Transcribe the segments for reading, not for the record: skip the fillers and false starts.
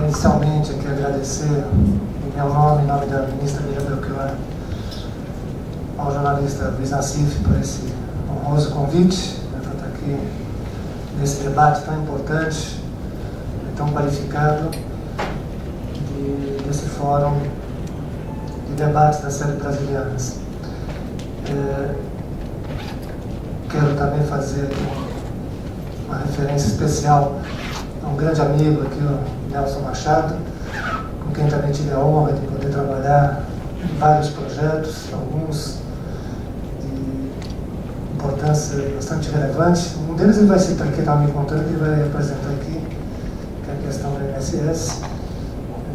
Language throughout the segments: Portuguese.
inicialmente aqui agradecer em meu nome, em nome da ministra Miriam Belchior, ao jornalista Luiz Nassif por esse honroso convite para estar aqui nesse debate tão importante, tão qualificado, desse fórum de debates das séries brasilianas. Quero também fazer aqui uma referência especial a um grande amigo aqui, o Nelson Machado, com quem também tive a honra de poder trabalhar em vários projetos, alguns de importância bastante relevante. Um deles ele vai citar aqui, está me contando, e vai apresentar aqui, que é a questão do INSS.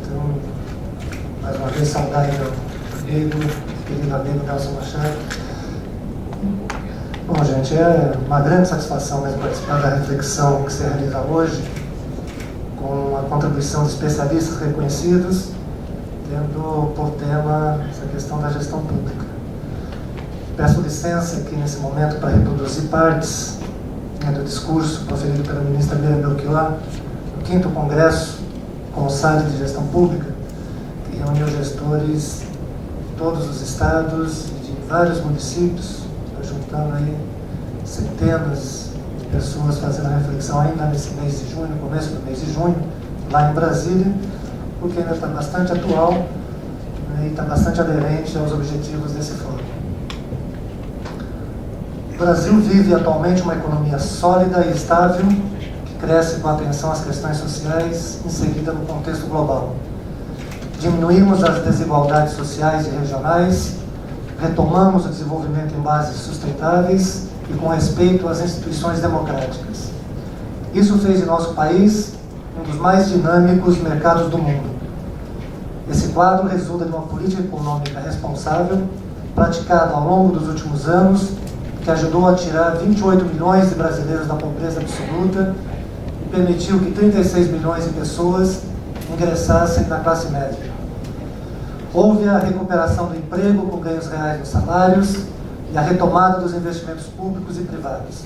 Então, mais uma vez, saudar meu amigo, querido amigo Nelson Machado. Bom, gente, é uma grande satisfação mesmo participar da reflexão que se realiza hoje, com a contribuição de especialistas reconhecidos, tendo por tema essa questão da gestão pública. Peço licença aqui nesse momento para reproduzir partes do discurso proferido pela ministra Miriam Belchior no 5º Congresso CONSAD de Gestão Pública, que reuniu gestores de todos os estados e de vários municípios, juntando aí centenas de pessoas fazendo a reflexão ainda nesse mês de junho, no começo do mês de junho, lá em Brasília, porque ainda está bastante atual, né, e está bastante aderente aos objetivos desse fórum. O Brasil vive atualmente uma economia sólida e estável, que cresce com atenção às questões sociais, inserida no contexto global. Diminuímos as desigualdades sociais e regionais, retomamos o desenvolvimento em bases sustentáveis e com respeito às instituições democráticas. Isso fez de nosso país um dos mais dinâmicos mercados do mundo. Esse quadro resulta de uma política econômica responsável, praticada ao longo dos últimos anos, que ajudou a tirar 28 milhões de brasileiros da pobreza absoluta e permitiu que 36 milhões de pessoas ingressassem na classe média. Houve a recuperação do emprego com ganhos reais nos salários e a retomada dos investimentos públicos e privados.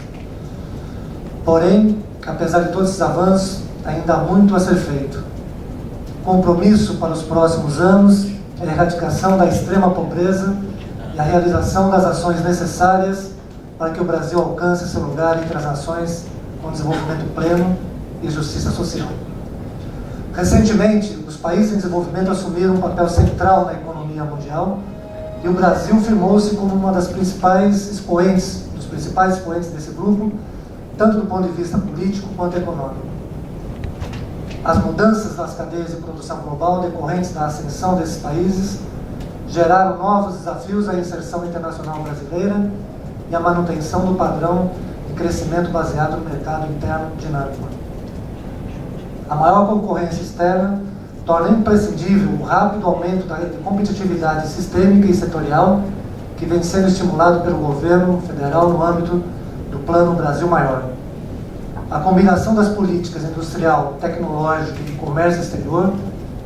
Porém, apesar de todos esses avanços, ainda há muito a ser feito. Compromisso para os próximos anos é a erradicação da extrema pobreza e a realização das ações necessárias para que o Brasil alcance seu lugar entre as nações com desenvolvimento pleno e justiça social. Recentemente, os países em desenvolvimento assumiram um papel central na economia mundial e o Brasil firmou-se como uma das principais expoentes, desse grupo, tanto do ponto de vista político quanto econômico. As mudanças nas cadeias de produção global decorrentes da ascensão desses países geraram novos desafios à inserção internacional brasileira e à manutenção do padrão de crescimento baseado no mercado interno dinâmico. A maior concorrência externa torna imprescindível o rápido aumento da competitividade sistêmica e setorial que vem sendo estimulado pelo governo federal no âmbito do Plano Brasil Maior. A combinação das políticas industrial, tecnológica e de comércio exterior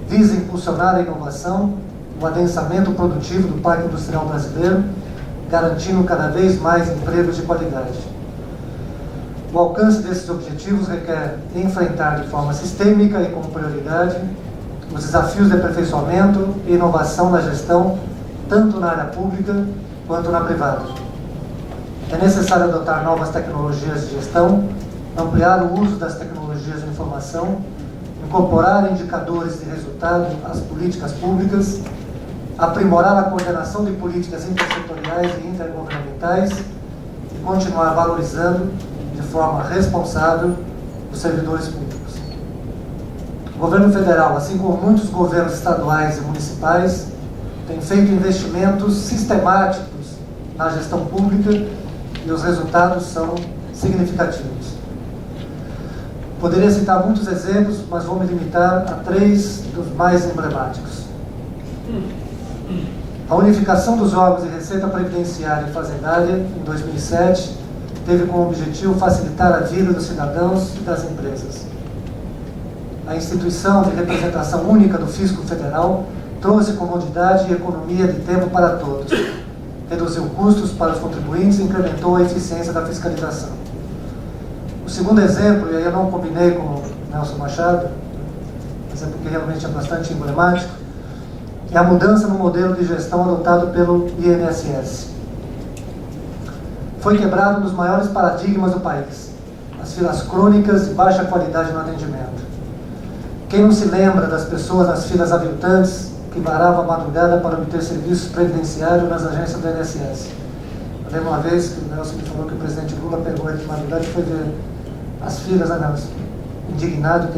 visa impulsionar a inovação, o adensamento produtivo do parque industrial brasileiro, garantindo cada vez mais empregos de qualidade. O alcance desses objetivos requer enfrentar de forma sistêmica e como prioridade os desafios de aperfeiçoamento e inovação na gestão, tanto na área pública quanto na privada. É necessário adotar novas tecnologias de gestão, ampliar o uso das tecnologias de informação, incorporar indicadores de resultado às políticas públicas, aprimorar a coordenação de políticas intersetoriais e intergovernamentais e continuar valorizando de forma responsável os servidores públicos. O governo federal, assim como muitos governos estaduais e municipais, tem feito investimentos sistemáticos na gestão pública e os resultados são significativos. Poderia citar muitos exemplos, mas vou me limitar a 3 dos mais emblemáticos. A unificação dos órgãos de receita previdenciária e fazendária, em 2007, teve como objetivo facilitar a vida dos cidadãos e das empresas. A instituição de representação única do Fisco Federal trouxe comodidade e economia de tempo para todos, reduziu custos para os contribuintes e incrementou a eficiência da fiscalização. O segundo exemplo, e aí eu não combinei com o Nelson Machado, mas é porque realmente é bastante emblemático, é a mudança no modelo de gestão adotado pelo INSS. Foi quebrado um dos maiores paradigmas do país, as filas crônicas e baixa qualidade no atendimento. Quem não se lembra das pessoas nas filas aviltantes que varavam a madrugada para obter serviços previdenciários nas agências do INSS? Eu lembro uma vez que o Nelson me falou que o presidente Lula pegou ele de madrugada e foi ver as filas, né, Nelson? Indignado,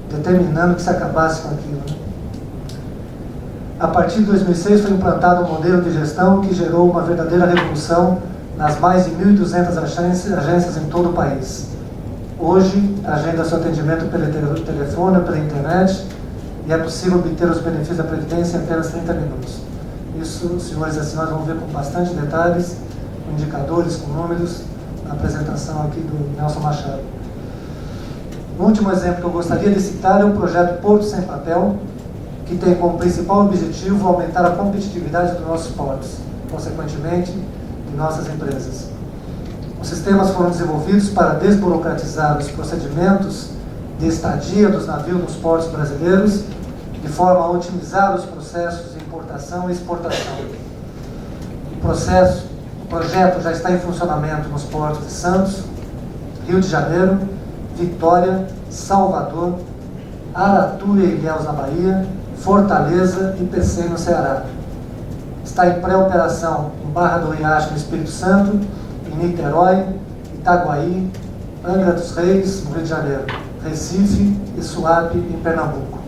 determinando que se acabasse com aquilo. Né? A partir de 2006 foi implantado um modelo de gestão que gerou uma verdadeira revolução nas mais de 1.200 agências em todo o país. Hoje, agenda seu atendimento pelo telefone ou pela internet e é possível obter os benefícios da Previdência em apenas 30 minutos. Isso, senhores e senhoras, vão ver com bastante detalhes, com indicadores, com números, na apresentação aqui do Nelson Machado. O último exemplo que eu gostaria de citar é o projeto Porto Sem Papel, que tem como principal objetivo aumentar a competitividade dos nossos portos, consequentemente, de nossas empresas. Os sistemas foram desenvolvidos para desburocratizar os procedimentos de estadia dos navios nos portos brasileiros, de forma a otimizar os processos de importação e exportação. O projeto já está em funcionamento nos portos de Santos, Rio de Janeiro, Vitória, Salvador, Aratu e Ilhéus na Bahia, Fortaleza e Pecém no Ceará. Está em pré-operação em Barra do Riacho, no Espírito Santo, em Niterói, Itaguaí, Angra dos Reis, no Rio de Janeiro, Recife e Suape, em Pernambuco.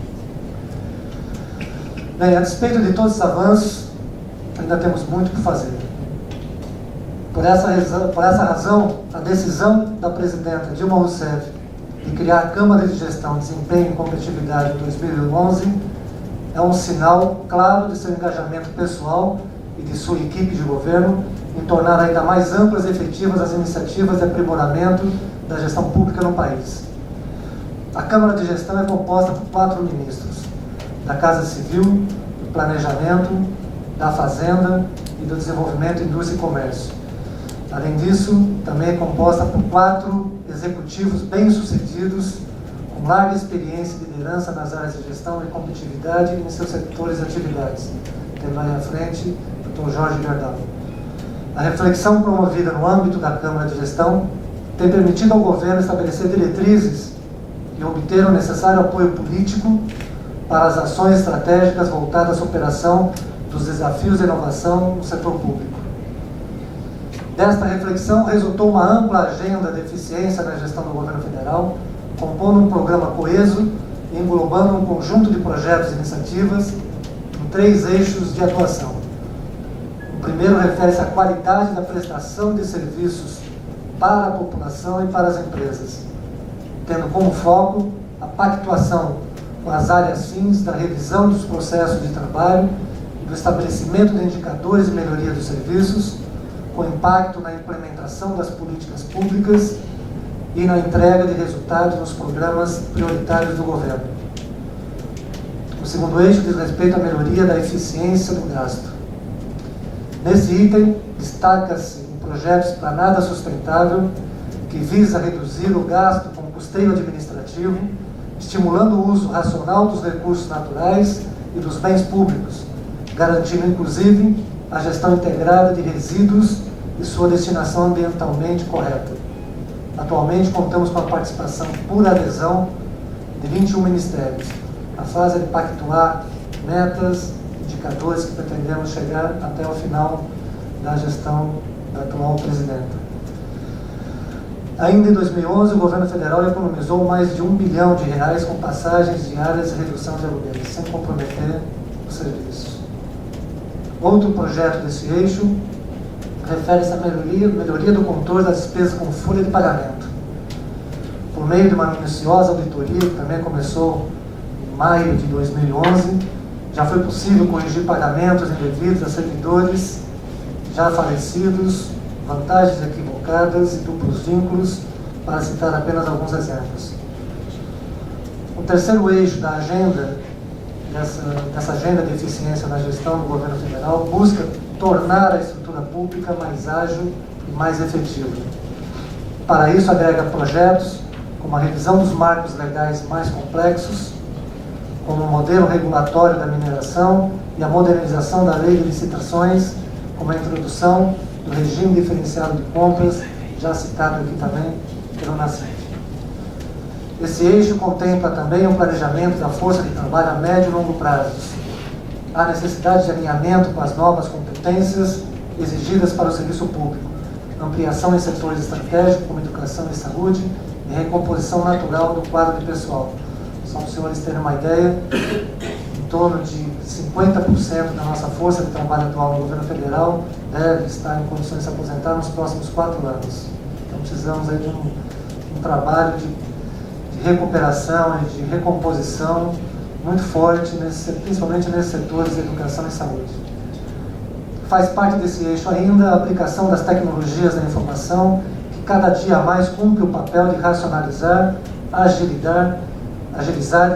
Bem, a despeito de todos os avanços, ainda temos muito por fazer. Por essa razão, a decisão da presidenta Dilma Rousseff de criar a Câmara de Gestão, Desempenho e Competitividade em 2011 é um sinal claro de seu engajamento pessoal e de sua equipe de governo em tornar ainda mais amplas e efetivas as iniciativas de aprimoramento da gestão pública no país. A Câmara de Gestão é composta por 4 ministros, da Casa Civil, do Planejamento, da Fazenda e do Desenvolvimento, Indústria e Comércio. Além disso, também é composta por 4 executivos bem-sucedidos, com larga experiência e liderança nas áreas de gestão e competitividade e em seus setores de atividades. Temos aí à frente o Dr. Jorge Gardão. A reflexão promovida no âmbito da Câmara de Gestão tem permitido ao governo estabelecer diretrizes e obter o necessário apoio político para as ações estratégicas voltadas à superação dos desafios de inovação no setor público. Desta reflexão resultou uma ampla agenda de eficiência na gestão do governo federal, compondo um programa coeso e englobando um conjunto de projetos e iniciativas em 3 eixos de atuação. O primeiro refere-se à qualidade da prestação de serviços para a população e para as empresas, tendo como foco a pactuação com as áreas fins da revisão dos processos de trabalho e do estabelecimento de indicadores de melhoria dos serviços, com impacto na implementação das políticas públicas e na entrega de resultados nos programas prioritários do governo. O segundo eixo diz respeito à melhoria da eficiência do gasto. Nesse item, destaca-se um projeto Esplanada Sustentável, que visa reduzir o gasto com custeio administrativo, estimulando o uso racional dos recursos naturais e dos bens públicos, garantindo inclusive a gestão integrada de resíduos e sua destinação ambientalmente correta. Atualmente contamos com a participação por adesão de 21 ministérios. A fase é de pactuar metas, indicadores que pretendemos chegar até o final da gestão da atual presidenta. Ainda em 2011, o governo federal economizou mais de R$1 bilhão com passagens diárias e redução de aluguéis, sem comprometer os serviços. Outro projeto desse eixo refere-se à melhoria do controle das despesas com folha de pagamento. Por meio de uma minuciosa auditoria, que também começou em maio de 2011, já foi possível corrigir pagamentos indevidos a servidores já falecidos, vantagens equivocadas e duplos vínculos, para citar apenas alguns exemplos. O terceiro eixo da agenda, dessa agenda de eficiência na gestão do governo federal, busca tornar a estrutura pública mais ágil e mais efetiva. Para isso, agrega projetos como a revisão dos marcos legais mais complexos, como o modelo regulatório da mineração e a modernização da lei de licitações, como a introdução do regime diferenciado de compras, já citado aqui também pelo Nassif. Esse eixo contempla também o planejamento da força de trabalho a médio e longo prazos, a necessidade de alinhamento com as novas competências exigidas para o serviço público, ampliação em setores estratégicos como educação e saúde e recomposição natural do quadro de pessoal. Só para os senhores terem uma ideia, em torno de 50% da nossa força de trabalho atual no governo federal deve estar em condições de se aposentar nos próximos 4 anos. Então precisamos aí de um trabalho de recuperação e de recomposição muito forte, principalmente nesses setores de educação e saúde. Faz parte desse eixo ainda a aplicação das tecnologias da informação, que cada dia mais cumpre o papel de racionalizar, agilizar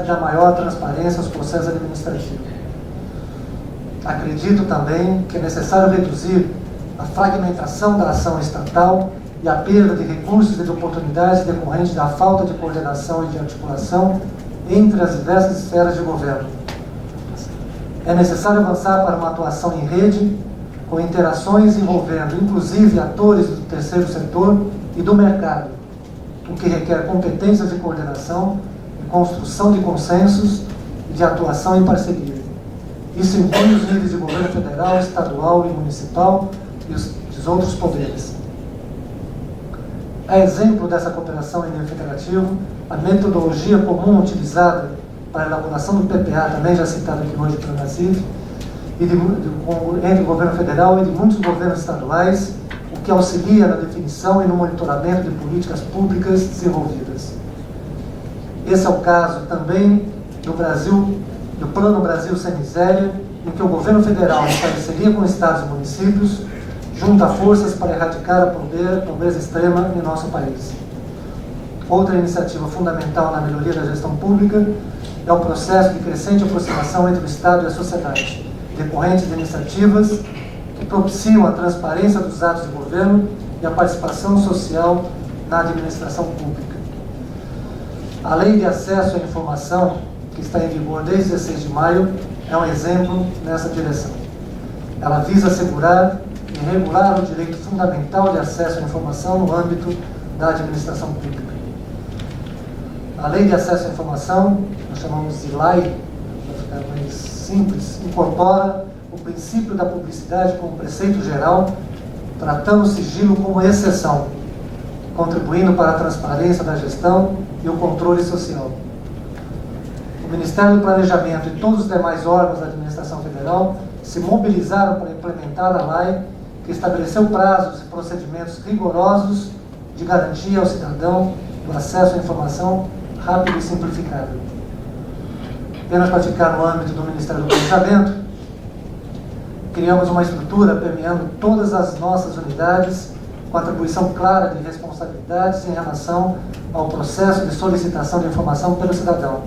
e dar maior transparência aos processos administrativos. Acredito também que é necessário reduzir a fragmentação da ação estatal e a perda de recursos e de oportunidades decorrentes da falta de coordenação e de articulação entre as diversas esferas de governo. É necessário avançar para uma atuação em rede, com interações envolvendo, inclusive, atores do terceiro setor e do mercado, o que requer competências de coordenação, de construção de consensos e de atuação em parceria. Isso inclui os níveis de governo federal, estadual e municipal e os outros poderes. A exemplo dessa cooperação em nível federativo, a metodologia comum utilizada para a elaboração do PPA, também já citado aqui hoje pelo Nassif, entre o governo federal e de muitos governos estaduais, o que auxilia na definição e no monitoramento de políticas públicas desenvolvidas. Esse é o caso também do Plano Brasil Sem Miséria, em que o governo federal, em parceria com estados e municípios, junta forças para erradicar a pobreza extrema em nosso país. Outra iniciativa fundamental na melhoria da gestão pública é o processo de crescente aproximação entre o Estado e a sociedade, decorrente de iniciativas que propiciam a transparência dos atos de governo e a participação social na administração pública. A Lei de Acesso à Informação, que está em vigor desde 16 de maio, é um exemplo nessa direção. Ela visa assegurar e regular o direito fundamental de acesso à informação no âmbito da administração pública. A Lei de Acesso à Informação, nós chamamos de LAI, para ficar mais simples, incorpora o princípio da publicidade como preceito geral, tratando o sigilo como exceção, contribuindo para a transparência da gestão e o controle social. O Ministério do Planejamento e todos os demais órgãos da administração federal se mobilizaram para implementar a LAI, que estabeleceu prazos e procedimentos rigorosos de garantia ao cidadão do acesso à informação rápido e simplificado. Apenas para ficar no âmbito do Ministério do Planejamento, criamos uma estrutura permeando todas as nossas unidades, com atribuição clara de responsabilidades em relação ao processo de solicitação de informação pelo cidadão.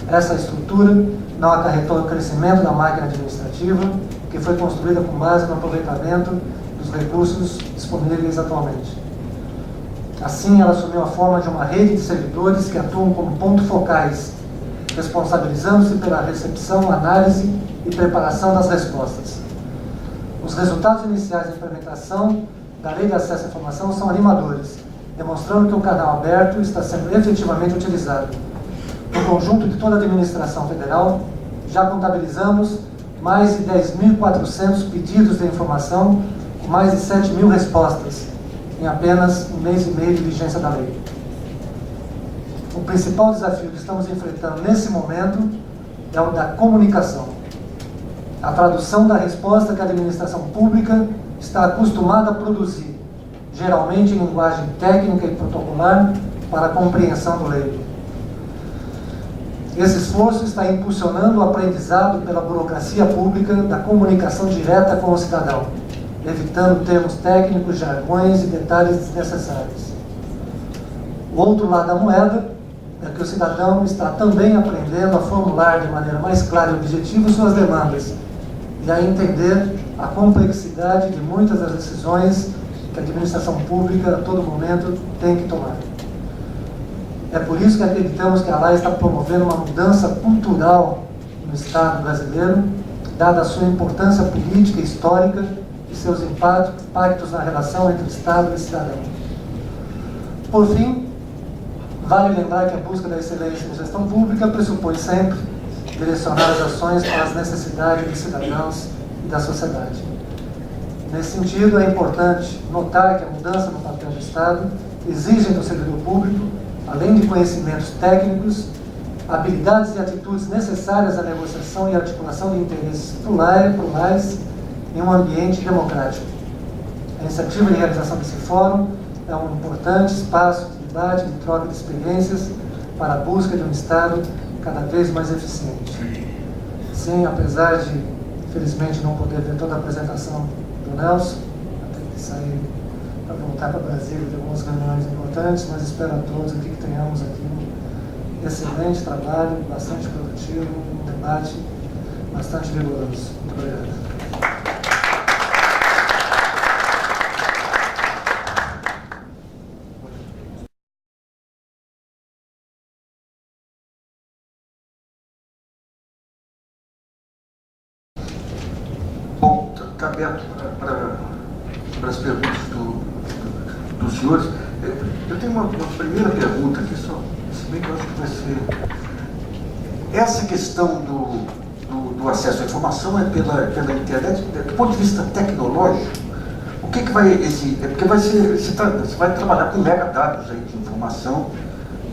Essa estrutura não acarretou o crescimento da máquina administrativa, que foi construída com base no aproveitamento dos recursos disponíveis atualmente. Assim, ela assumiu a forma de uma rede de servidores que atuam como pontos focais, responsabilizando-se pela recepção, análise e preparação das respostas. Os resultados iniciais da implementação da Lei de Acesso à Informação são animadores, demonstrando que o canal aberto está sendo efetivamente utilizado. No conjunto de toda a administração federal, já contabilizamos mais de 10.400 pedidos de informação, com mais de 7.000 respostas, em apenas um mês e meio de vigência da lei. O principal desafio que estamos enfrentando nesse momento é o da comunicação. A tradução da resposta que a administração pública está acostumada a produzir, geralmente em linguagem técnica e protocolar, para a compreensão do leigo. Esse esforço está impulsionando o aprendizado pela burocracia pública da comunicação direta com o cidadão, evitando termos técnicos, jargões e detalhes desnecessários. O outro lado da moeda é que o cidadão está também aprendendo a formular de maneira mais clara e objetiva suas demandas e a entender a complexidade de muitas das decisões que a administração pública a todo momento tem que tomar. É por isso que acreditamos que a LAI está promovendo uma mudança cultural no Estado brasileiro, dada a sua importância política e histórica e seus impactos na relação entre Estado e cidadão. Por fim, vale lembrar que a busca da excelência em gestão pública pressupõe sempre direcionar as ações para as necessidades dos cidadãos e da sociedade. Nesse sentido, é importante notar que a mudança no papel do Estado exige do servidor público, além de conhecimentos técnicos, habilidades e atitudes necessárias à negociação e articulação de interesses plurais em um ambiente democrático. A iniciativa de realização desse fórum é um importante espaço de debate, de troca de experiências para a busca de um Estado cada vez mais eficiente. Sim, apesar de, infelizmente, não poder ver toda a apresentação do Nelson, ter que sair para voltar para Brasília de algumas reuniões importantes, mas espero a todos aqui que tenhamos aqui um excelente trabalho, bastante produtivo, um debate bastante vigoroso. Muito obrigado. Bom, está aberto para as perguntas dos senhores. Eu tenho uma primeira pergunta aqui, só, se bem que eu acho que vai ser... Essa questão do acesso à informação é pela internet, do ponto de vista tecnológico, o que vai exigir? É porque você vai trabalhar com megadados aí de informação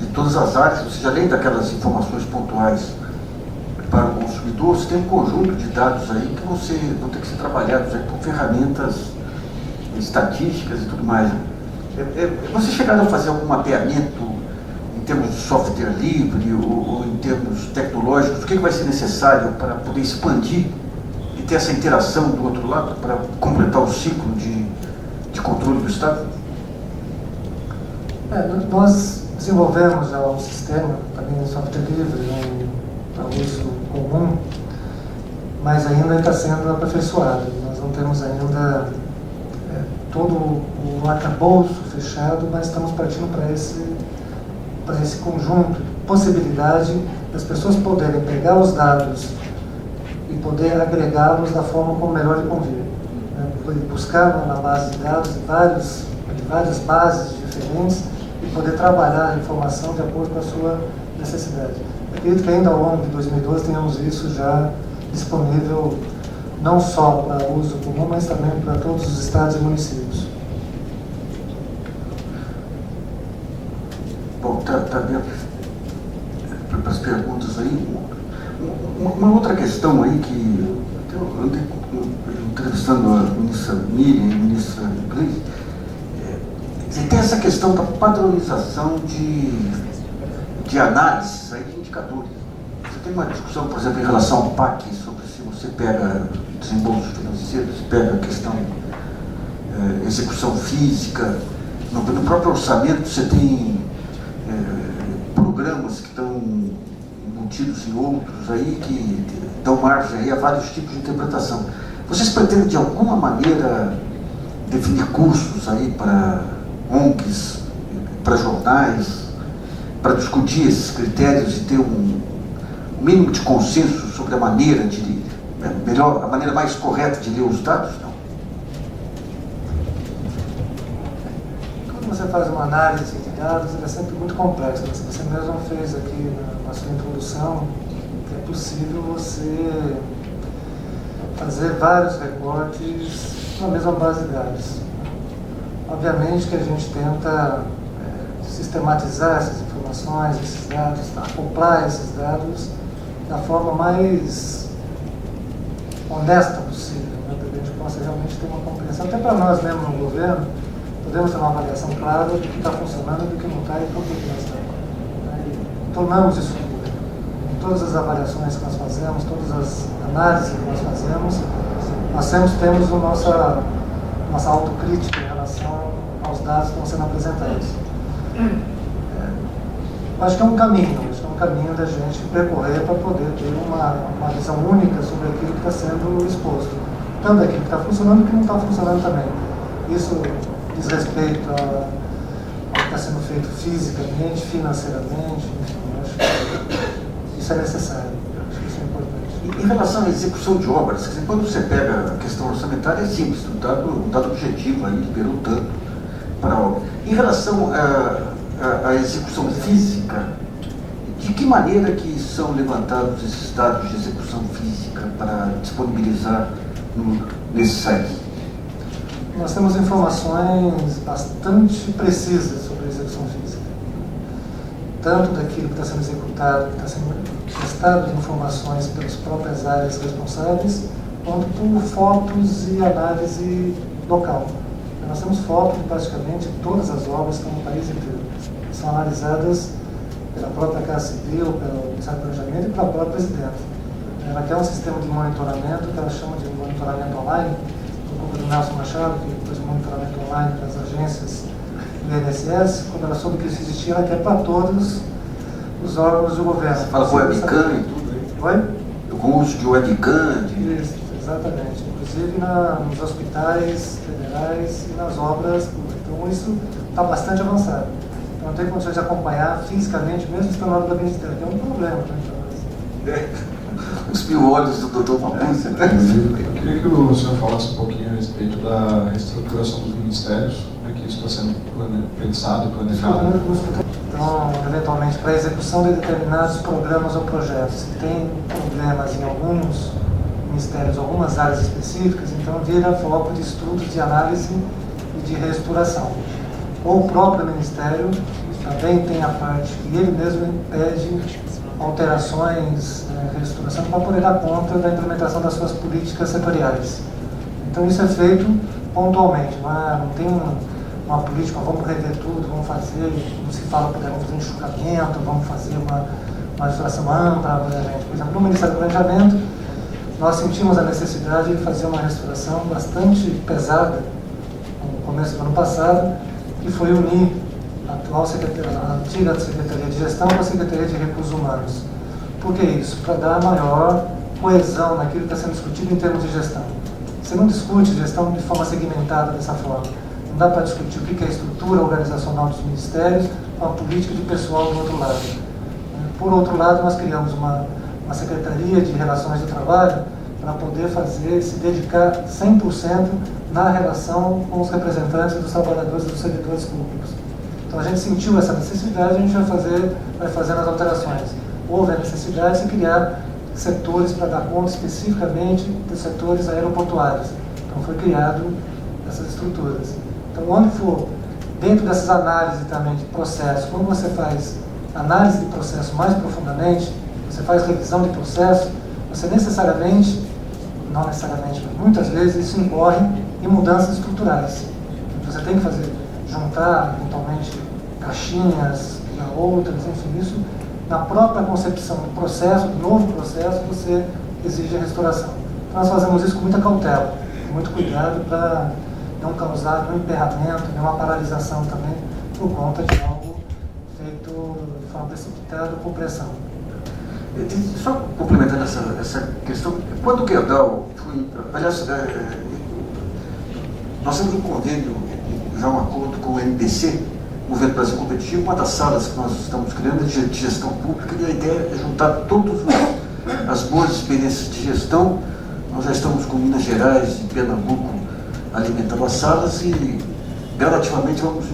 de todas as áreas, ou seja, além daquelas informações pontuais para o consumidor, você tem um conjunto de dados aí que vão ter que ser trabalhados aí por ferramentas estatísticas e tudo mais. Vocês chegaram a fazer algum mapeamento em termos de software livre ou em termos tecnológicos? O que vai ser necessário para poder expandir e ter essa interação do outro lado para completar o ciclo de controle do Estado? Nós desenvolvemos já um sistema, também de software livre, para uso comum, mas ainda está sendo aperfeiçoado. Nós não temos ainda todo o arcabouço fechado, mas estamos partindo para esse conjunto de possibilidade das pessoas poderem pegar os dados e poder agregá-los da forma como melhor lhe convir. Buscar na base de dados de várias bases diferentes e poder trabalhar a informação de acordo com a sua necessidade. Acredito que ainda ao longo de 2012 tenhamos isso já disponível não só para uso comum, mas também para todos os estados e municípios. Bom, está dentro para as perguntas aí. Uma outra questão aí que eu andei entrevistando a ministra Miriam e a ministra Gleisi, tem essa questão da padronização de análises aí de indicadores. Você tem uma discussão, por exemplo, em relação ao PAC, sobre se você pega desembolso financeiro, se pega a questão execução física, no próprio orçamento você tem programas que estão embutidos em outros aí, que dão margem aí a vários tipos de interpretação. Vocês pretendem de alguma maneira definir cursos aí para ONGs, para jornais, para discutir esses critérios e ter um mínimo de consenso sobre a maneira a maneira mais correta de ler os dados? Não. Quando você faz uma análise de dados, ela é sempre muito complexa. Você mesmo fez aqui na sua introdução que é possível você fazer vários recortes na mesma base de dados. Obviamente que a gente tenta sistematizar essas informações, esses dados, acoplar esses dados da forma mais honesta possível, para que a gente possa realmente ter uma compreensão, até para nós mesmo no governo, podemos ter uma avaliação clara do que está funcionando, do que não está e por que não está. Tornamos isso público. Em todas as avaliações que nós fazemos, todas as análises que nós fazemos, nós sempre temos nossa autocrítica em relação aos dados que estão sendo apresentados. Acho que é um caminho da gente percorrer para poder ter uma visão única sobre aquilo que está sendo exposto. Tanto aquilo que está funcionando e o que não está funcionando também. Isso diz respeito ao está sendo feito fisicamente, financeiramente, enfim, eu acho que isso é necessário, eu acho que isso é importante. Em relação à execução de obras, quer dizer, quando você pega a questão orçamentária, é simples, um dado objetivo aí, liberou tanto para a obra. Em relação à execução física, de que maneira que são levantados esses dados de execução física para disponibilizar nesse site? Nós temos informações bastante precisas sobre a execução física, tanto daquilo que está sendo executado, que está sendo prestado de informações pelas próprias áreas responsáveis, quanto por fotos e análise local. Nós temos fotos de praticamente todas as obras que estão no país inteiro. São analisadas pela própria Casa Civil, pelo Ministério do Planejamento e pela própria Presidente. Ela quer um sistema de monitoramento que ela chama de monitoramento online, do Nelson Machado, que fez o monitoramento online das agências do INSS. Quando ela soube que isso existia, ela quer para todos os órgãos do governo. Você fala com webcam e tudo aí? Oi? Com uso de webcam? Isso, exatamente. Inclusive nos hospitais federais e nas obras públicas. Então isso está bastante avançado. Então não tem condições de acompanhar fisicamente, mesmo estando na hora da ministério. É um problema para nós. Os mil olhos do doutor Maurício. Eu queria que o senhor falasse um pouquinho a respeito da reestruturação dos ministérios, como é que isso está sendo pensado e planejado. Então, eventualmente, para a execução de determinados programas ou projetos, se tem problemas em alguns ministérios, algumas áreas específicas, então vira foco de estudos, de análise e de reestruturação. Ou o próprio Ministério também tem a parte que ele mesmo pede alterações, reestruturação, para poder dar conta da implementação das suas políticas setoriais. Então isso é feito pontualmente, não tem uma política, vamos rever tudo, vamos fazer, como se fala, vamos fazer enxugamento, vamos fazer uma legislação ampla, por exemplo, no Ministério do Planejamento, nós sentimos a necessidade de fazer uma restauração bastante pesada no começo do ano passado, que foi unir a antiga Secretaria de Gestão com a Secretaria de Recursos Humanos. Por que isso? Para dar maior coesão naquilo que está sendo discutido em termos de gestão. Você não discute gestão de forma segmentada dessa forma. Não dá para discutir o que é a estrutura organizacional dos ministérios com a política de pessoal do outro lado. Por outro lado, nós criamos uma Secretaria de Relações do Trabalho para poder se dedicar 100% na relação com os representantes dos trabalhadores e dos servidores públicos. Então a gente sentiu essa necessidade, a gente vai fazendo as alterações. Houve a necessidade de se criar setores para dar conta especificamente dos setores aeroportuários. Então foi criado essas estruturas. Então onde for, dentro dessas análises também de processo, quando você faz análise de processo mais profundamente, você faz revisão de processo, você necessariamente, não necessariamente, mas muitas vezes isso incorre em mudanças estruturais. Você tem que juntar, eventualmente, caixinhas, outras, enfim, isso na própria concepção do processo, do novo processo, você exige a restauração. Então, nós fazemos isso com muita cautela, com muito cuidado para não causar nenhum emperramento, nenhuma paralisação também, por conta de algo feito de forma precipitada por pressão. Só complementando essa questão, quando o Gerdau foi, aliás, nós temos um convênio, já um acordo com o NBC, o Governo Brasil Competitivo, uma das salas que nós estamos criando é de gestão pública, e a ideia é juntar todas as boas experiências de gestão. Nós já estamos com Minas Gerais e Pernambuco alimentando as salas e gradativamente vamos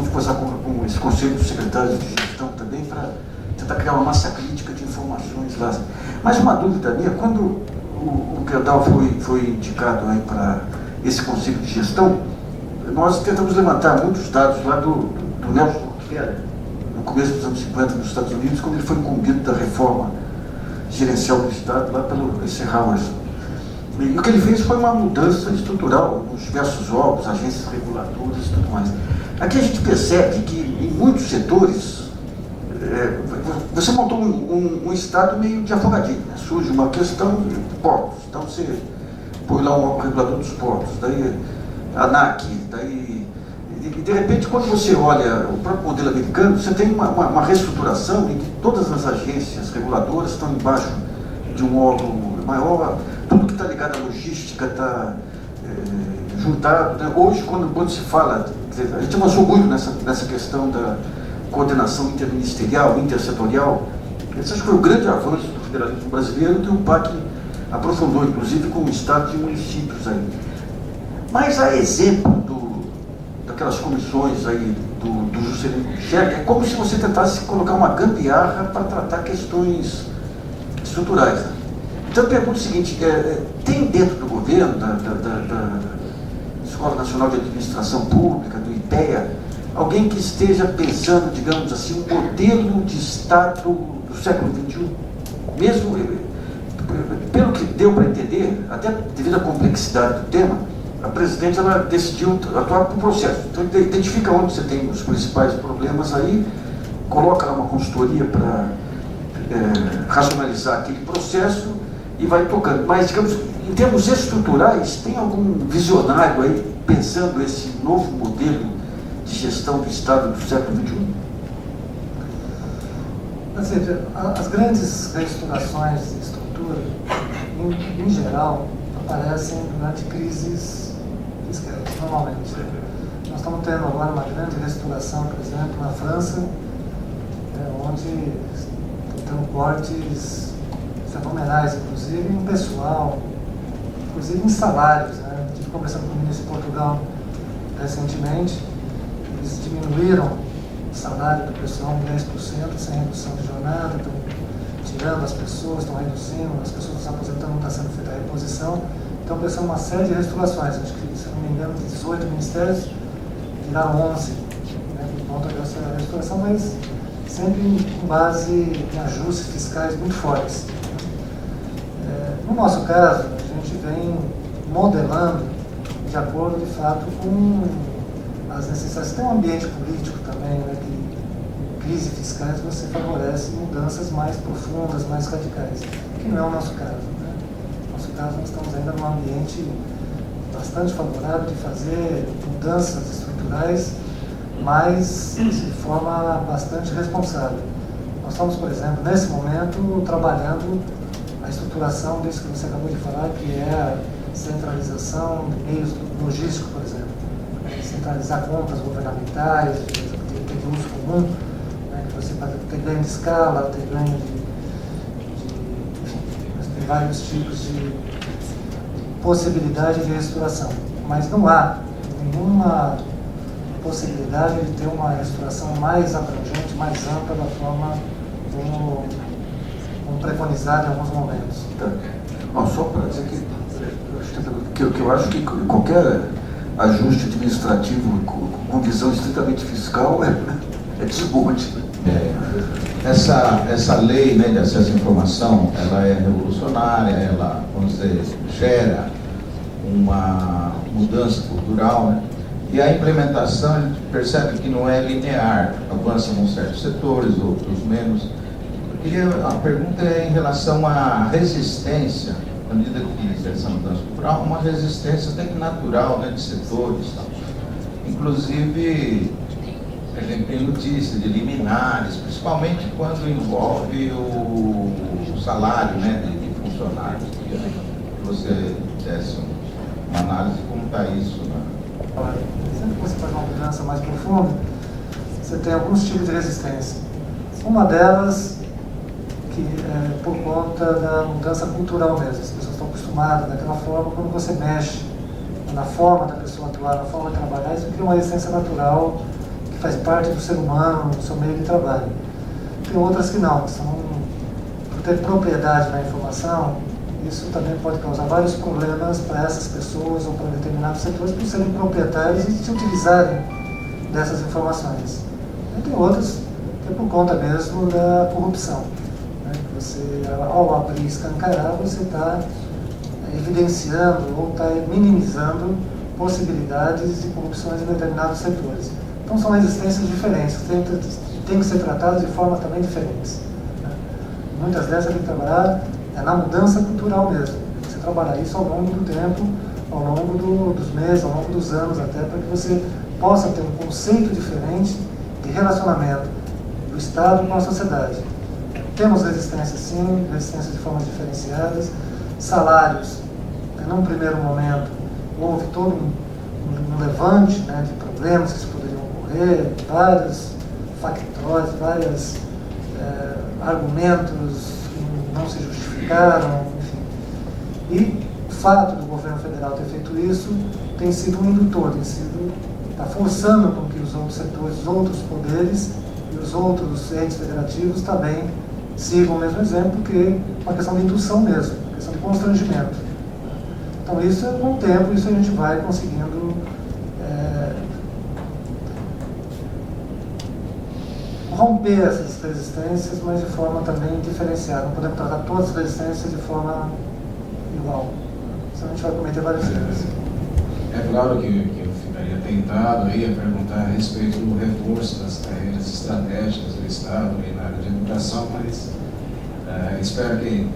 conversar com esse Conselho dos Secretários de Gestão também para tentar criar uma massa crítica de informações lá. Mas uma dúvida minha, quando o Gerdau foi indicado aí para esse Conselho de Gestão, nós tentamos levantar muitos dados lá do Nelson Rockefeller, no começo dos anos 50 nos Estados Unidos, quando ele foi incumbido da reforma gerencial do Estado lá pelo Eisenhower. E o que ele fez foi uma mudança estrutural nos diversos órgãos, agências reguladoras e tudo mais. Aqui a gente percebe que em muitos setores você montou um Estado meio de afogadinho, né? Surge uma questão de portos, então você põe lá um regulador dos portos, daí a ANAC, daí, e de repente quando você olha o próprio modelo americano, você tem uma reestruturação em que todas as agências reguladoras estão embaixo de um órgão maior, tudo que está ligado à logística está juntado, né? Hoje, quando se fala Quer dizer, a gente avançou muito nessa questão da coordenação interministerial, intersetorial. Esse acho que foi o grande avanço do federalismo brasileiro, que o PAC aprofundou, inclusive, com o estado de municípios aí. Mas a exemplo daquelas comissões aí do Juscelino Kubitschek, é como se você tentasse colocar uma gambiarra para tratar questões estruturais. Né? Então eu pergunto o seguinte, tem dentro do governo, da Escola Nacional de Administração Pública, do IPEA, alguém que esteja pensando, digamos assim, um modelo de Estado do século XXI? Mesmo, pelo que deu para entender, até devido à complexidade do tema, a presidente ela decidiu atuar por processo. Então, identifica onde você tem os principais problemas aí, coloca lá uma consultoria para racionalizar aquele processo e vai tocando. Mas, digamos, em termos estruturais, tem algum visionário aí pensando esse novo modelo de gestão do Estado do século XXI? Assim, as grandes reestruturações de estrutura, em geral, aparecem durante crises fiscais, normalmente. Nós estamos tendo agora uma grande reestruturação, por exemplo, na França, onde estão cortes fenomenais, inclusive em pessoal, inclusive em salários. Né? Estive conversando com o ministro de Portugal recentemente, eles diminuíram o salário do pessoal em 10%, sem redução de jornada, estão tirando as pessoas, estão reduzindo, as pessoas que estão se aposentando não está sendo feita a reposição, estão pensando uma série de reestruturações. Acho que, se não me engano, de 18 ministérios viraram 11, né, por conta dessa reestruturação, mas sempre com base em ajustes fiscais muito fortes. No nosso caso, a gente vem modelando de acordo, de fato, com as necessidades. Tem um ambiente político também, né, que em crises fiscais você favorece mudanças mais profundas, mais radicais, que não é o nosso caso. Né? No nosso caso, nós estamos ainda num ambiente bastante favorável de fazer mudanças estruturais, mas de forma bastante responsável. Nós estamos, por exemplo, nesse momento, trabalhando a estruturação disso que você acabou de falar, que é a centralização de meios logísticos, por exemplo. Centralizar contas governamentais, de uso comum, né, que você pode ter ganho de escala, ter ganho de vários tipos de possibilidade de reestruturação. Mas não há nenhuma possibilidade de ter uma reestruturação mais abrangente, mais ampla da forma como preconizado em alguns momentos. Tá. Bom, só para dizer que eu acho que qualquer ajuste administrativo com visão estritamente fiscal é desmonte. Essa lei, né, de acesso à informação, ela é revolucionária, ela, vamos dizer, gera uma mudança cultural, né? E a implementação, a gente percebe que não é linear, avança em certos setores, outros menos. A pergunta é em relação à resistência, à medida que existe essa mudança cultural, uma resistência até que natural, né, de setores. Tá? Inclusive, a gente tem notícias de liminares, principalmente quando envolve o salário, né, de funcionários. Queria que você desse uma análise de como está isso. Né? Sempre que você faz uma mudança mais profunda, você tem alguns tipos de resistência. Uma delas, que é por conta da mudança cultural mesmo. As pessoas estão acostumadas daquela forma, quando você mexe na forma da pessoa atuar, na forma de trabalhar, isso cria uma resistência natural que faz parte do ser humano, do seu meio de trabalho. Tem outras que não, por ter propriedade na informação, isso também pode causar vários problemas para essas pessoas ou para determinados setores por serem proprietários e se utilizarem dessas informações. E tem outras que é por conta mesmo da corrupção. Né? Você, ao abrir e escancarar, você está evidenciando ou está minimizando possibilidades de corrupções em determinados setores. Então são resistências diferentes, tem que ser tratadas de forma também diferentes. Né? Muitas dessas tem que trabalhar na mudança cultural mesmo. Você trabalhar isso ao longo do tempo, ao longo dos meses, ao longo dos anos até, para que você possa ter um conceito diferente de relacionamento do Estado com a sociedade. Temos resistências sim, resistências de formas diferenciadas, salários, num primeiro momento houve todo um levante, né, de problemas que poderiam ocorrer, vários factores, vários argumentos que não se justificaram, enfim. E o fato do governo federal ter feito isso tem sido um indutor, está forçando com que os outros setores, os outros poderes e os outros entes federativos também sigam o mesmo exemplo, que é uma questão de indução mesmo, uma questão de constrangimento. Então isso, com o tempo, isso a gente vai conseguindo romper essas resistências, mas de forma também diferenciada. Não podemos tratar todas as resistências de forma igual, senão a gente vai cometer vários erros. É claro que eu ficaria tentado aí a perguntar a respeito do reforço das carreiras estratégicas do Estado aí na área de educação, mas espero que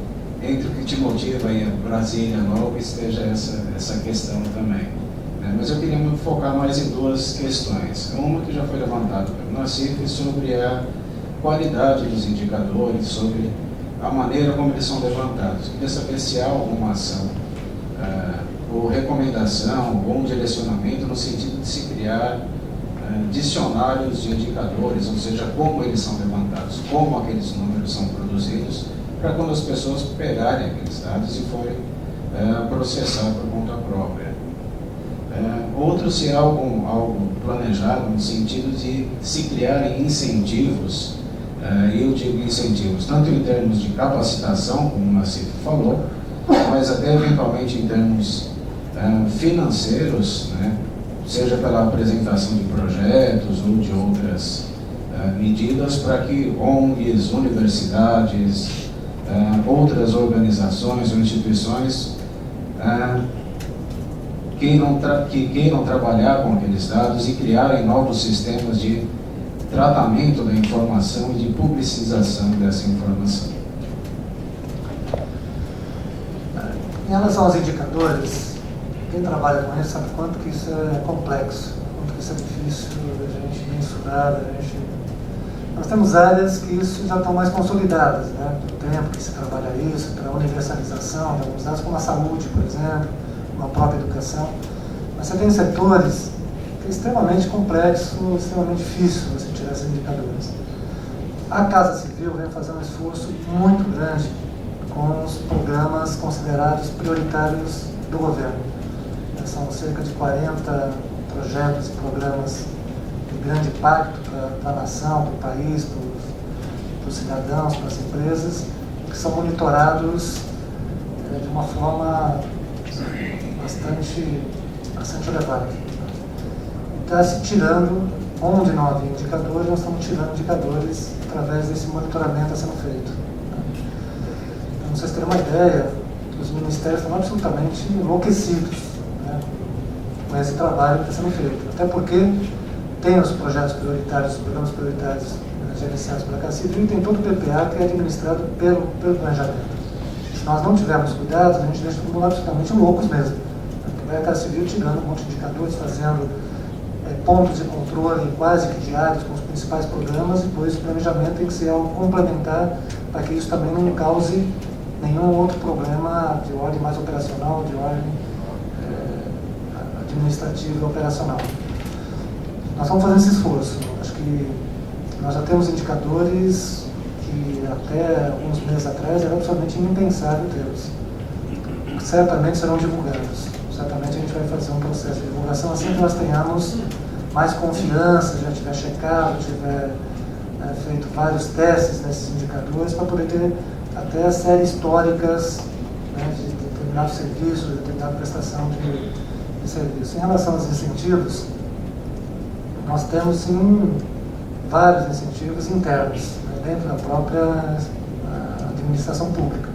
entre o que te motiva aí a Brasília Nova esteja essa questão também. Mas eu queria me focar mais em duas questões. Uma que já foi levantada pelo Nassif sobre a qualidade dos indicadores, sobre a maneira como eles são levantados. Eu queria saber se há alguma ação ou recomendação ou um direcionamento no sentido de se criar dicionários de indicadores, ou seja, como eles são levantados, como aqueles números são produzidos, para quando as pessoas pegarem aqueles dados e forem processar por conta própria. Outro, se há algo planejado no sentido de se criarem incentivos, e eu digo incentivos tanto em termos de capacitação, como o Nassif falou, mas até eventualmente em termos financeiros, né, seja pela apresentação de projetos ou de outras medidas para que ONGs, universidades, outras organizações ou instituições que queiram trabalhar com aqueles dados e criarem novos sistemas de tratamento da informação e de publicização dessa informação. Em relação aos indicadores, quem trabalha com isso sabe quanto que isso é complexo, quanto que isso é difícil da gente mensurar, Nós temos áreas que isso já estão mais consolidadas, né? Pelo tempo que se trabalha isso, pela universalização de alguns dados, como a saúde, por exemplo, como a própria educação. Mas você tem setores que é extremamente complexo, extremamente difícil você tirar esses indicadores. A Casa Civil vem fazendo um esforço muito grande com os programas considerados prioritários do governo. São cerca de 40 projetos e programas de grande impacto para a nação, para o país, para os cidadãos, para as empresas, que são monitorados de uma forma bastante elevada. Está se tirando, onde não havia indicadores, nós estamos tirando indicadores através desse monitoramento sendo feito. Para vocês terem uma ideia, os ministérios estão absolutamente enlouquecidos, né, com esse trabalho que está sendo feito. Até porque tem os projetos prioritários, os programas prioritários gerenciados pela Casa Civil e tem todo o PPA que é administrado pelo planejamento. Se nós não tivermos cuidado, a gente deixa todo mundo absolutamente loucos mesmo. Vai a Casa Civil tirando um monte de indicadores, fazendo pontos de controle quase que diários com os principais programas, e depois o planejamento tem que ser algo complementar para que isso também não cause nenhum outro problema de ordem mais operacional, de ordem administrativa e operacional. Nós estamos fazendo esse esforço. Acho que nós já temos indicadores que até alguns meses atrás era absolutamente impensável termos. Certamente serão divulgados. Certamente a gente vai fazer um processo de divulgação assim que nós tenhamos mais confiança, já tiver checado, tiver feito vários testes nesses indicadores, para poder ter até séries históricas, né, de determinado serviço, de determinada prestação de serviço. Em relação aos incentivos, nós temos sim vários incentivos internos, né, dentro da própria administração pública.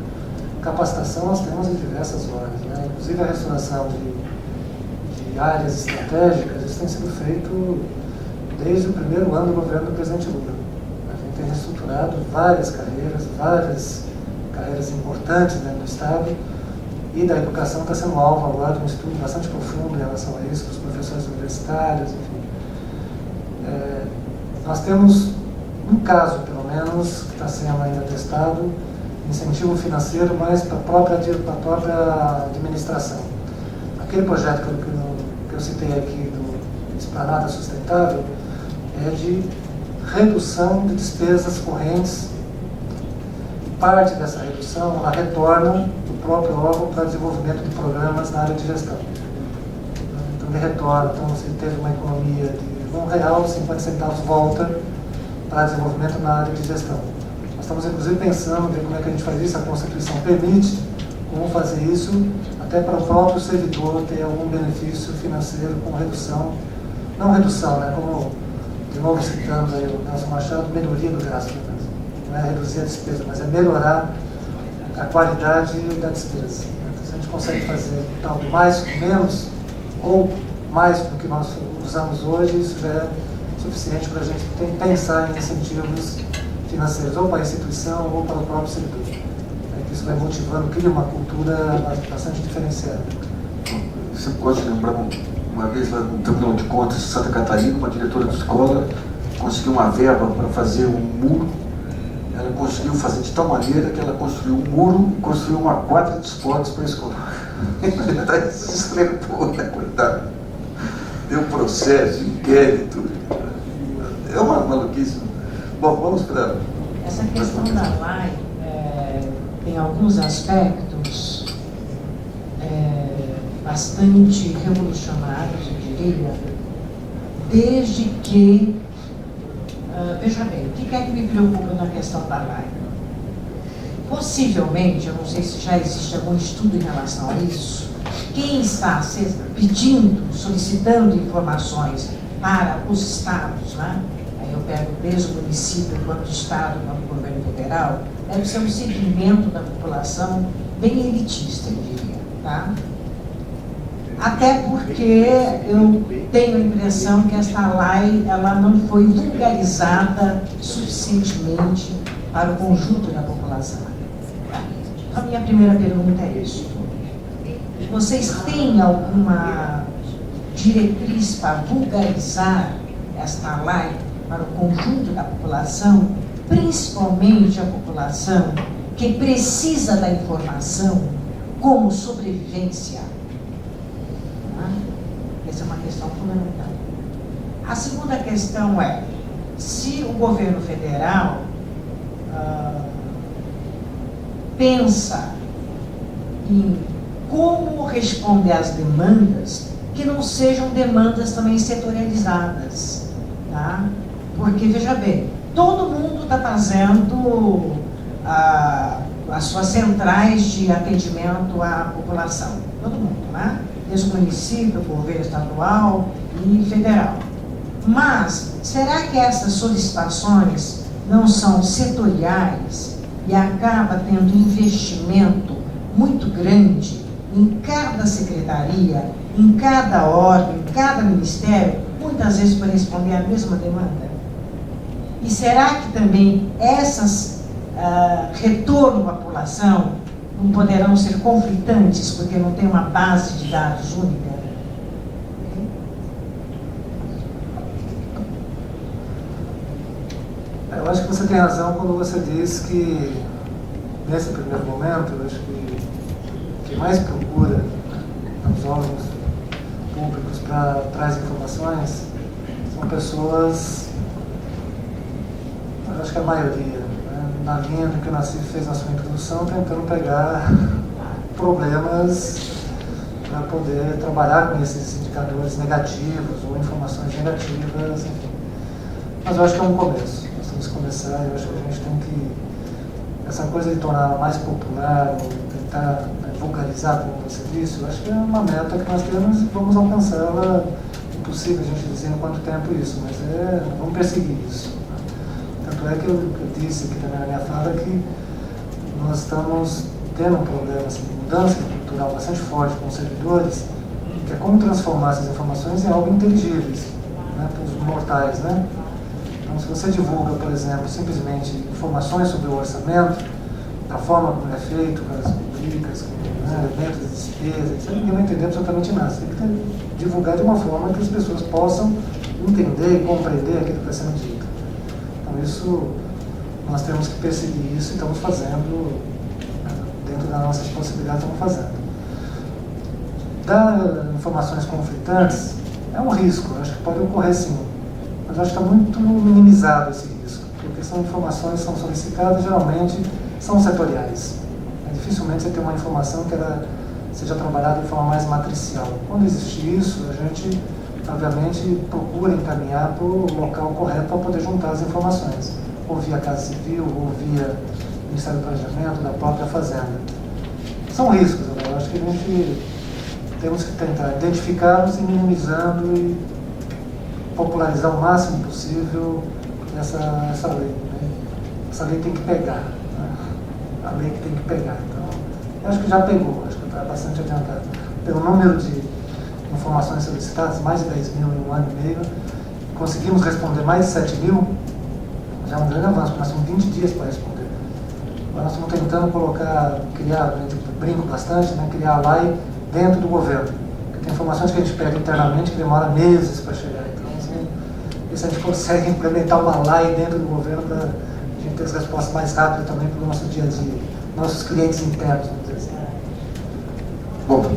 Capacitação nós temos em diversas ordens, né? Inclusive a restauração de áreas estratégicas, isso tem sido feito desde o primeiro ano do governo do presidente Lula. A gente tem reestruturado várias carreiras importantes dentro do Estado, e da educação está sendo alvo agora de um estudo bastante profundo em relação a isso, dos professores universitários, enfim. Nós temos um caso, pelo menos, que está sendo ainda testado, incentivo financeiro, mas para a própria administração. Aquele projeto que eu citei aqui, esplanada sustentável, é de redução de despesas correntes. Parte dessa redução ela retorna do próprio órgão para desenvolvimento de programas na área de gestão. Então ele retorna, então você teve uma economia de R$1, 50 centavos volta para desenvolvimento na área de gestão. Nós estamos inclusive pensando em ver como é que a gente faz isso, a Constituição permite como fazer isso, até para o próprio servidor ter algum benefício financeiro com redução, não redução, né, como, de novo citando aí o Nelson Machado, melhoria do gasto, né? Não é reduzir a despesa, mas é melhorar a qualidade da despesa. Então, se a gente consegue fazer algo mais com menos, ou mais do que nós usamos hoje, isso já é suficiente para a gente pensar em incentivos financeiros, ou para a instituição, ou para o próprio servidor. Isso vai motivando, cria uma cultura bastante diferenciada. Você pode lembrar, uma vez lá no Tribunal de Contas de Santa Catarina, uma diretora de escola conseguiu uma verba para fazer um muro. Ela conseguiu fazer de tal maneira que ela construiu um muro e construiu uma quadra de esportes para a escola. Ela se estrepou, né, coitado. Deu processo, inquérito. É uma maluquice. Bom, vamos para... Essa questão da LAI tem alguns aspectos bastante revolucionários, eu diria, desde que, veja bem, o que é que me preocupa na questão da LAI? Possivelmente, eu não sei se já existe algum estudo em relação a isso, quem está pedindo, solicitando informações para os estados, né? Aí eu pego desde o município, quanto o estado, quanto o governo federal, deve ser um segmento da população bem elitista, eu diria, tá? Até porque eu tenho a impressão que esta lei ela não foi vulgarizada suficientemente para o conjunto da população. A minha primeira pergunta é isso. Vocês têm alguma diretriz para vulgarizar esta lei para o conjunto da população, principalmente a população que precisa da informação como sobrevivência? Essa é uma questão fundamental. A segunda questão é, se o governo federal pensa em como responder às demandas que não sejam demandas também setorializadas, tá? Porque, veja bem, todo mundo está fazendo as suas centrais de atendimento à população, todo mundo, né? Desde o município, o governo estadual e federal. Mas, será que essas solicitações não são setoriais e acaba tendo investimento muito grande em cada secretaria, em cada órgão, em cada ministério, muitas vezes para responder a mesma demanda? E será que também essas retorno à população não poderão ser conflitantes porque não tem uma base de dados única? Eu acho que você tem razão quando você diz que, nesse primeiro momento, eu acho que o que mais procura nos órgãos públicos para trazer informações são pessoas, eu acho que a maioria, né, na linha do que o Nassif fez na sua introdução, tentando pegar problemas para poder trabalhar com esses indicadores negativos ou informações negativas, enfim. Mas eu acho que é um começo. Nós temos que começar, eu acho que a gente tem que... Essa coisa de tornar mais popular, ou tentar vulgarizar, como você disse, eu acho que é uma meta que nós temos e vamos alcançá-la. Impossível a gente dizer em quanto tempo isso, mas vamos perseguir isso. Tanto é que eu disse aqui também na minha fala que nós estamos tendo um problema assim, de mudança cultural bastante forte com os servidores, que é como transformar essas informações em algo inteligíveis, né, para os mortais, né? Então, se você divulga, por exemplo, simplesmente informações sobre o orçamento, da forma como é feito, com as rubricas, com elementos de despesa, etc., ninguém vai entender absolutamente nada. Você tem que divulgar de uma forma que as pessoas possam entender e compreender aquilo que está sendo dito. Então, isso, nós temos que perseguir isso e estamos fazendo, dentro das nossas possibilidades, estamos fazendo. Dar informações conflitantes, É um risco, acho que pode ocorrer sim, mas acho que está muito minimizado esse risco, porque são informações que são solicitadas, geralmente são setoriais. Dificilmente você tem uma informação que ela seja trabalhada de forma mais matricial. Quando existe isso, a gente, obviamente, procura encaminhar para o local correto para poder juntar as informações, ou via Casa Civil, ou via Ministério do Planejamento, da própria Fazenda. São riscos, eu acho que a gente temos que tentar identificá-los e minimizando e popularizar o máximo possível essa lei. Né? Essa lei tem que pegar. Né? A lei que tem que pegar. Então, eu acho que já pegou, acho que está bastante adiantado. Pelo número de informações solicitadas, mais de 10 mil em um ano e meio, conseguimos responder mais de 7 mil, já é um grande avanço, porque nós temos 20 dias para responder. Agora nós estamos tentando criar, a gente brinca bastante, né, criar a lei dentro do governo. Porque tem informações que a gente pega internamente que demora meses para chegar. Então, assim, e se a gente consegue implementar uma lei dentro do governo para a gente ter as respostas mais rápidas também para o nosso dia a dia, nossos clientes internos, vamos dizer assim. Bom,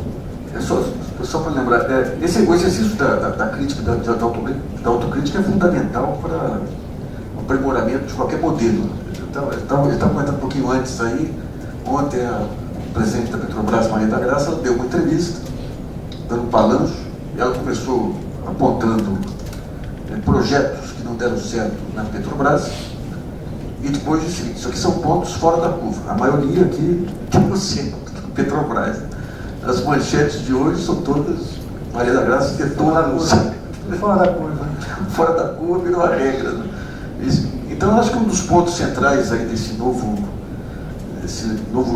só para lembrar, esse exercício da crítica, da autocrítica é fundamental para o aprimoramento de qualquer modelo. Eu estava comentando um pouquinho antes aí, ontem a presidente da Petrobras, Maria da Graça, ela deu uma entrevista, dando um balanço, e ela começou apontando projetos que não deram certo na Petrobras, e depois disse o seguinte: isso aqui são pontos fora da curva. A maioria aqui tem você, Petrobras. As manchetes de hoje são todas Maria da Graça detonando fora da curva. Fora da curva virou a regra. Né? Então, eu acho que um dos pontos centrais aí desse novo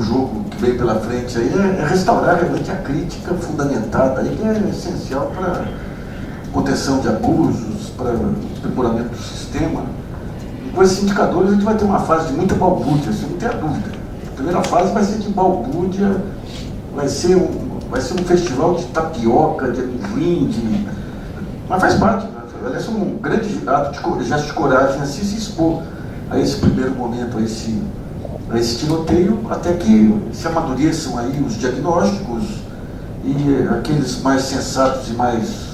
jogo que vem pela frente aí é restaurar realmente a crítica fundamentada aí, que é essencial para contenção de abusos, para aprimoramento do sistema. E com esses indicadores a gente vai ter uma fase de muita balbúrdia, isso não tem a dúvida. A primeira fase vai ser de balbúrdia, vai ser um festival de tapioca, de amendoim, mas faz parte, né? Aliás, é um grande gesto de coragem assim, se expor a esse primeiro momento, a esse tiroteio, até que se amadureçam aí os diagnósticos e aqueles mais sensatos e mais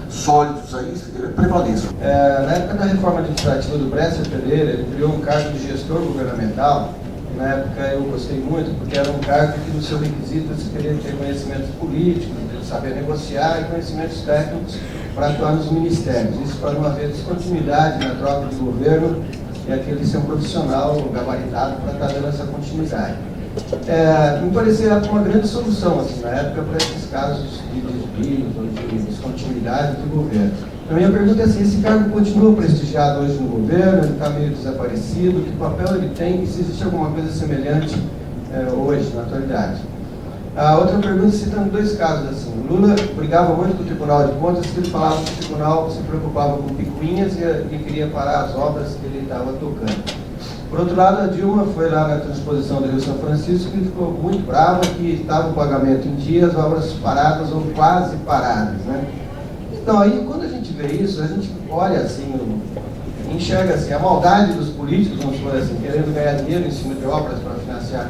sólidos aí prevaleçam. Na época da reforma administrativa do Bresser Pereira, ele criou um cargo de gestor governamental. Na época eu gostei muito, porque era um cargo que no seu requisito você teria que ter conhecimentos políticos, saber negociar e conhecimentos técnicos para atuar nos ministérios. Isso para não haver descontinuidade na troca de governo e aquele ser um profissional gabaritado para estar dando essa continuidade. Me parecia uma grande solução, assim, na época, para esses casos de desvios ou de descontinuidade do governo. A minha pergunta é assim: esse cargo continua prestigiado hoje no governo, ele está meio desaparecido, que papel ele tem e se existe alguma coisa semelhante hoje, na atualidade? A outra pergunta, citando dois casos assim: o Lula brigava muito com o Tribunal de Contas, que ele falava que o Tribunal se preocupava com picuinhas e queria parar as obras que ele estava tocando. Por outro lado, a Dilma foi lá na transposição do Rio São Francisco e ficou muito brava que estava o pagamento em dia, as obras paradas ou quase paradas, né? Então, aí, quando a gente vê isso, a gente olha assim, enxerga assim, a maldade dos políticos, vamos falar assim, querendo ganhar dinheiro em cima de obras para financiar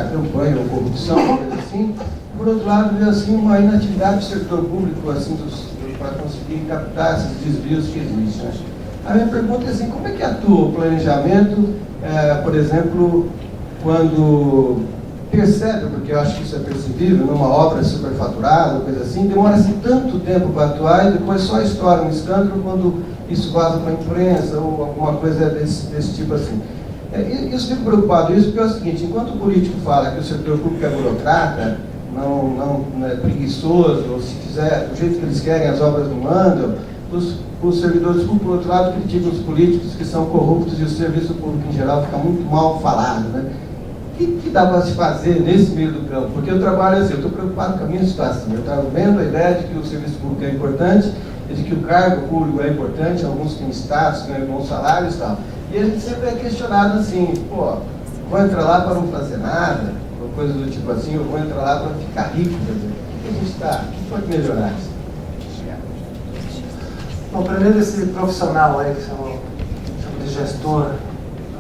campanha ou corrupção, coisa assim. Por outro lado, vê assim, uma inatividade do setor público assim, para conseguir captar esses desvios que existem, né? A minha pergunta é assim: como é que atua o planejamento, por exemplo, quando percebe, porque eu acho que isso é percebível, numa obra superfaturada, coisa assim, demora-se tanto tempo para atuar e depois só estoura um escândalo quando isso vaza para a imprensa ou alguma coisa desse tipo assim. Eu fico preocupado com isso porque é o seguinte: enquanto o político fala que o setor público é burocrata, não é preguiçoso, ou se fizer do jeito que eles querem, as obras não andam, os servidores públicos, por outro lado, criticam os políticos que são corruptos e o serviço público em geral fica muito mal falado, né? O que dá para se fazer nesse meio do campo? Porque eu trabalho assim, eu estou preocupado com a minha situação. Eu estava vendo a ideia de que o serviço público é importante, de que o cargo público é importante, alguns têm status, ganham bons salários e tal. E a gente sempre é questionado assim: pô, vou entrar lá para não fazer nada, ou coisa do tipo assim, eu vou entrar lá para ficar rico, quer dizer, o que a gente está, o que pode melhorar? Bom, primeiro esse profissional aí que chama de gestor,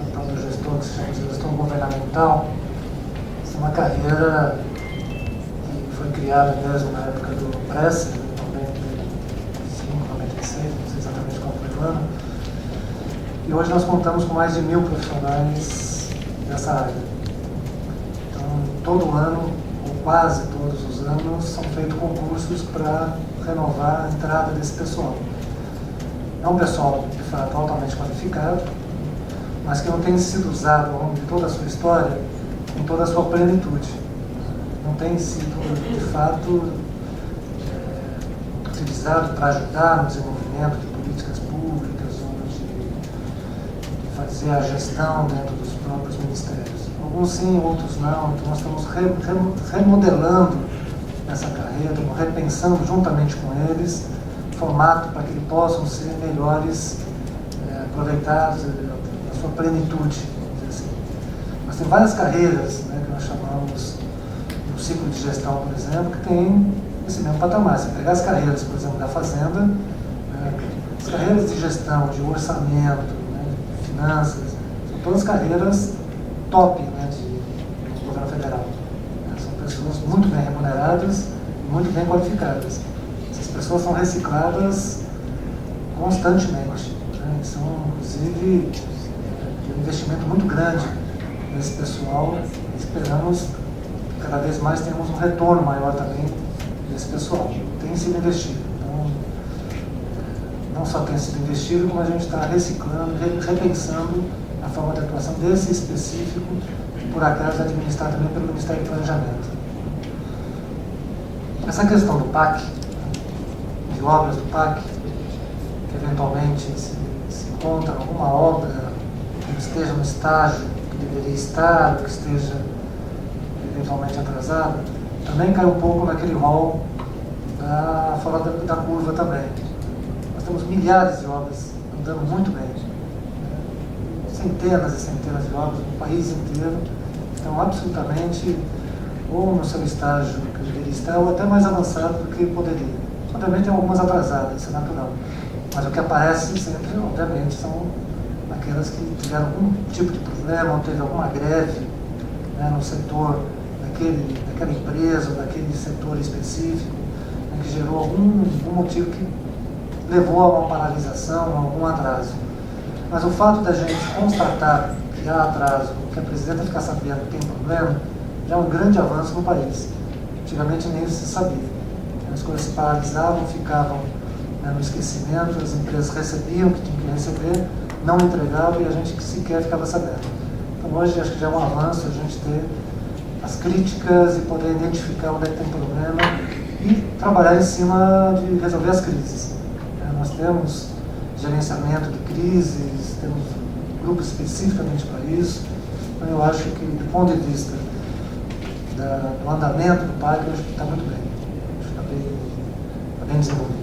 então do gestor que se chama de gestão governamental, essa é uma carreira que foi criada mesmo na época do Bresser, em 95, ano. E hoje nós contamos com mais de 1000 profissionais nessa área. Então, todo ano, ou quase todos os anos, são feitos concursos para renovar a entrada desse pessoal. É um pessoal, de fato, altamente qualificado, mas que não tem sido usado ao longo de toda a sua história com toda a sua plenitude. Não tem sido, de fato, utilizado para ajudar no desenvolvimento de políticas públicas ou de fazer a gestão dentro dos próprios ministérios. Alguns sim, outros não. Então nós estamos remodelando essa carreira, estamos repensando juntamente com eles formato para que eles possam ser melhores aproveitados na sua plenitude. Assim. Mas tem várias carreiras, né, que nós chamamos no ciclo de gestão, por exemplo, que tem esse mesmo patamar. Se pegar as carreiras, por exemplo, da Fazenda, as carreiras de gestão, de orçamento, né, de finanças, são todas carreiras top, né, do governo federal. São pessoas muito bem remuneradas e muito bem qualificadas. Essas pessoas são recicladas constantemente. Né, são, inclusive, um investimento muito grande nesse pessoal. Esperamos que cada vez mais tenhamos um retorno maior também desse pessoal. Tem sido investido. Então, não só tem sido investido, como a gente está reciclando, repensando a forma de atuação desse específico, que por acaso é administrado também pelo Ministério do Planejamento. Essa questão do PAC, de obras do PAC, que eventualmente se encontra alguma obra que esteja no estágio que deveria estar, ou que esteja eventualmente atrasada, também cai um pouco naquele rol fora da curva também. Nós temos milhares de obras andando muito bem. Centenas e centenas de obras no país inteiro estão absolutamente ou no seu estágio que deveria estar, ou até mais avançado do que poderia. Obviamente tem algumas atrasadas, isso é natural. Mas o que aparece sempre, obviamente, são aquelas que tiveram algum tipo de problema, ou teve alguma greve, né, no setor daquela empresa, ou daquele setor específico, né, que gerou algum motivo que levou a uma paralisação, a algum atraso. Mas o fato da gente constatar que há atraso, que a presidenta ficar sabendo que tem problema, já é um grande avanço no país. Antigamente nem isso se sabia. As coisas se paralisavam, ficavam, né, no esquecimento, as empresas recebiam o que tinham que receber, não entregavam e a gente sequer ficava sabendo. Então hoje acho que já é um avanço a gente ter as críticas e poder identificar onde é que tem problema e trabalhar em cima de resolver as crises. Nós temos gerenciamento de crises, temos grupos especificamente para isso. Então eu acho que, do ponto de vista do andamento do PAC, eu acho que está muito bem. Acho que está bem desenvolvido.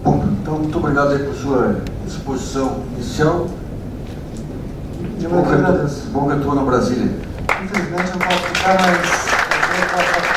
Bom, então muito obrigado aí por sua exposição inicial. Eu agradeço. Bom retorno a Brasília. Infelizmente não posso ficar, mas